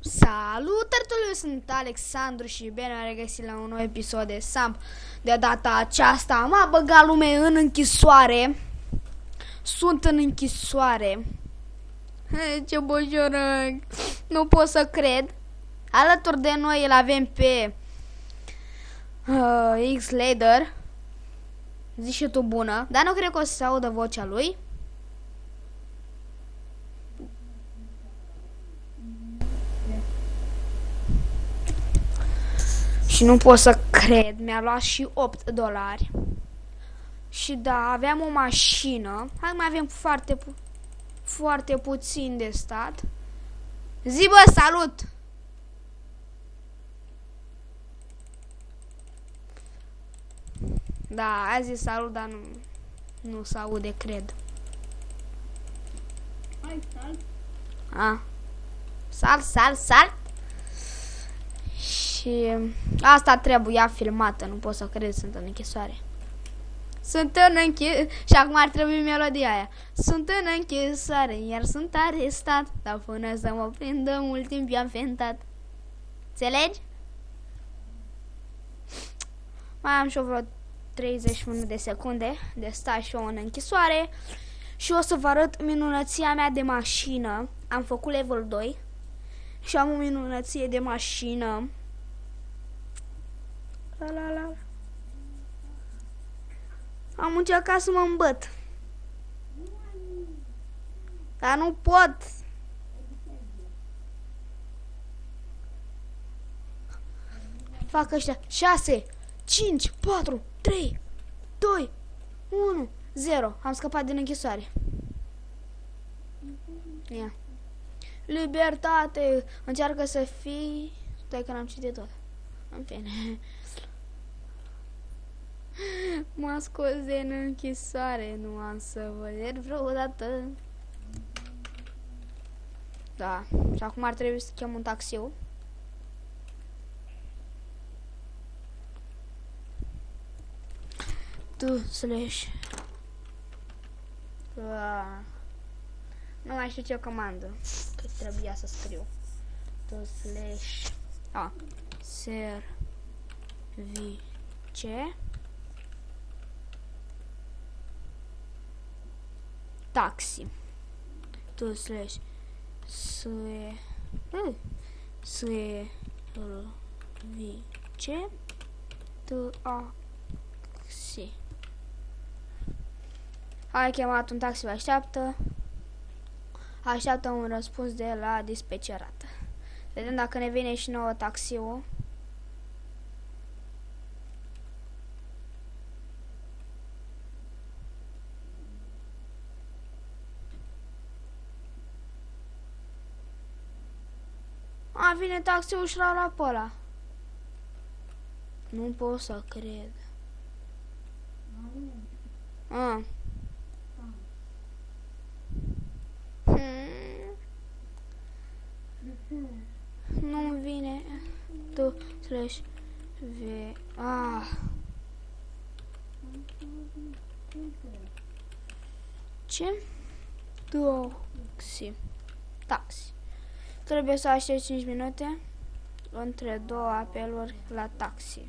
Salutări, sunt Alexandru și bine am regăsit la un nou episod de Samp. De data aceasta m-a băgat lume în închisoare. Sunt în închisoare. Ce boșorăc. Nu pot să cred. Alături de noi îl avem pe X-Lader. Zici și tu bună. Dar nu cred că o să se audă vocea lui. Și nu pot să cred, mi-a luat și $8. Și da, aveam o mașină. Hai, mai avem foarte puțin de stat. Zi, bă, salut! Da, a zis salut, dar nu se aude, cred. Hai, salt. Salt. Și asta trebuia filmată, nu pot să cred, sunt în închisoare. Și acum ar trebui melodia aia. Sunt în închisoare, iar sunt arestat, dar până să mă prindă mult timp i-am fentat. Înțelegi? Mai am și vreo 31 de secunde de stat și eu în închisoare. Și o să vă arăt minunăția mea de mașină. Am făcut level 2 și am o minunăție de mașină. La. Am încercat să mă îmbăt, dar nu pot. Fac ăștia 6, 5, 4, 3, 2, 1, 0. Am scăpat din închisoare. Ia. Libertate. Încearcă să fii. Stai că n-am citit tot. În fine. M-a scos din închisoare. Nu am să vă iert vreodată. Da. Și acum ar trebui să chem un taxiu. Nu mai știu ce comandă. Că trebuia să scriu. Service taxi. Service taxi. Ai chemat un taxi, așteaptă un răspuns de la dispecerată. Vedem dacă ne vine și nouă taxiul. Vine taxiul și la ăla. Nu pot să cred. Nu vine. Ce? Taxi. Trebuie să aștept 5 minute între două apeluri la taxi.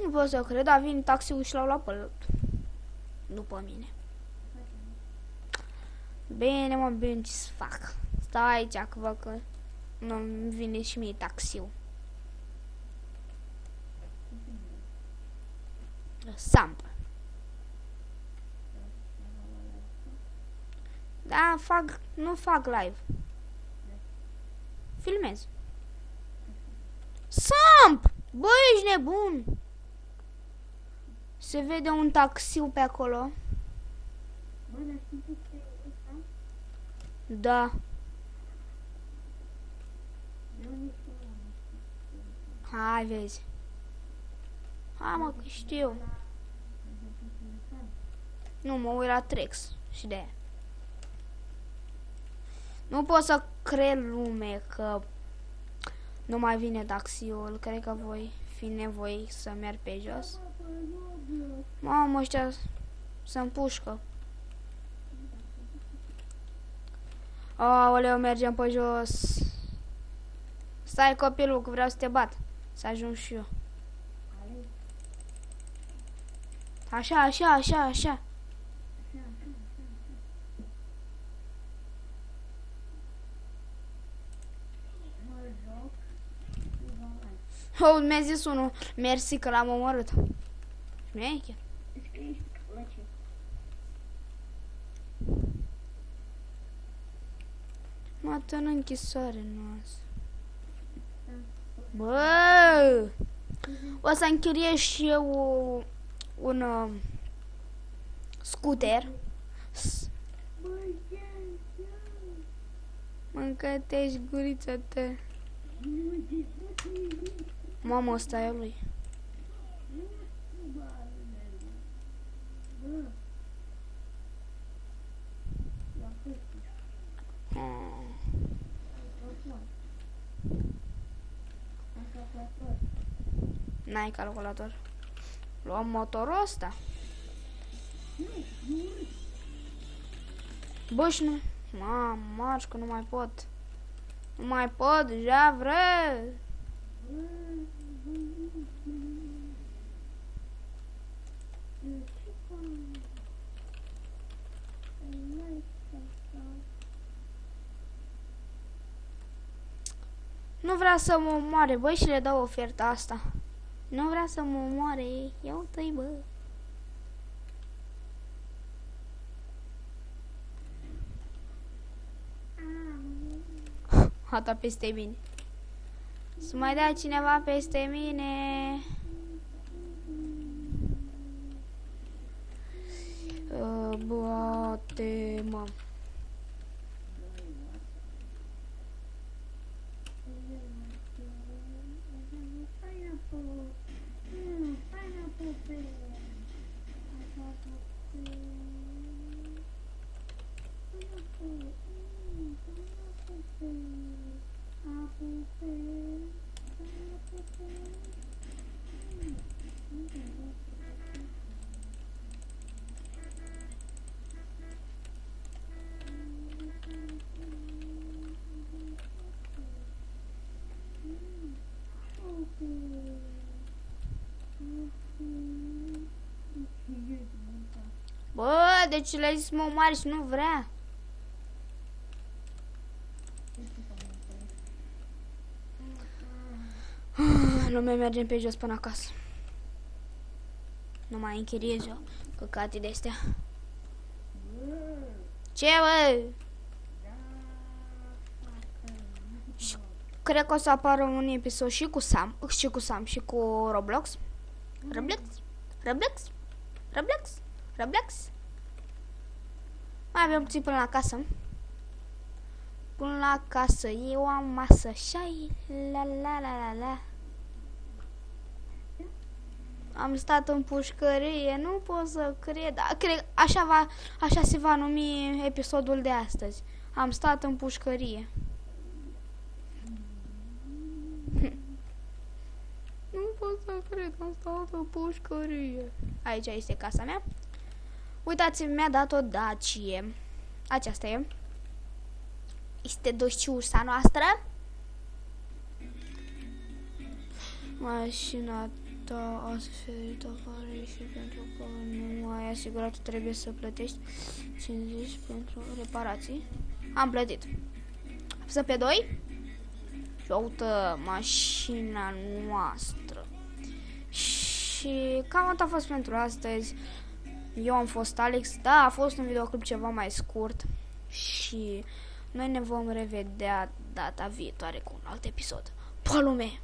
Nu pot să cred, dar vin taxiul și l-au luat pe după mine. Bine, ce să fac? Stau aici că văd că nu vine și mie taxiul. Samp. Da, nu fac live. Filmez. Samp! Băi, ești nebun! Se vede un taxiu pe acolo. Da. Hai, vezi. Hai, mă, că știu. Nu, mă uit la Trex și de aia. Nu pot să cred lume că nu mai vine taxiul. Cred că voi fi nevoi să merg pe jos. Mamă, ăștia se împușcă. Aoleu, mergem pe jos. Stai, copilul, că vreau să te bat. Să ajung și eu. Așa, așa, așa, așa. Oh, mi-a zis unul, mersi că l-am omorât. Șmecher. Mă, în închisoare noastră. Bă! O să închiriez și eu un scooter. Mâncă-te-și gurița ta. Mamă, ăsta e lui. N-ai calculator. Luăm motorul ăsta. Bă, și nu... Mamă, marș, că nu mai pot. Nu mai pot, deja vreau. Nu vrea să mă omoare, băi, și le dau oferta asta. Nu vrea să mă omoare, ia uite-i, bă. Hata peste mine. Să mai dea cineva peste mine. Bate-mă. Bă, deci le-ai zis mă mare și nu vrea. Nu mai mergem pe jos până acasă. Nu mai închiriez eu căcate de-astea. Ce, bă? Și cred că o să apară un episod și cu Sam și cu Roblox. Roblox. Mai avem puțin până la casă. Până la casă, eu am masă. Șai, la. Am stat în pușcărie, nu pot să cred. Cred așa se va numi episodul de astăzi. Am stat în pușcărie. Nu pot să cred că am stat în pușcărie. Aici este casa mea. Uitați-mi, mi-a dat o Dacie. Aceasta e. Este dociușa noastră. Mașina ta a suferit afară și pentru că nu ai asigurat, trebuie să plătești 50 pentru reparații. Am plătit. Apăsă pe 2. Și uite mașina noastră. Și cam atât a fost pentru astăzi. Eu am fost Alex. Da, a fost un videoclip ceva mai scurt. Și noi ne vom revedea data viitoare cu un alt episod. Pa, lume!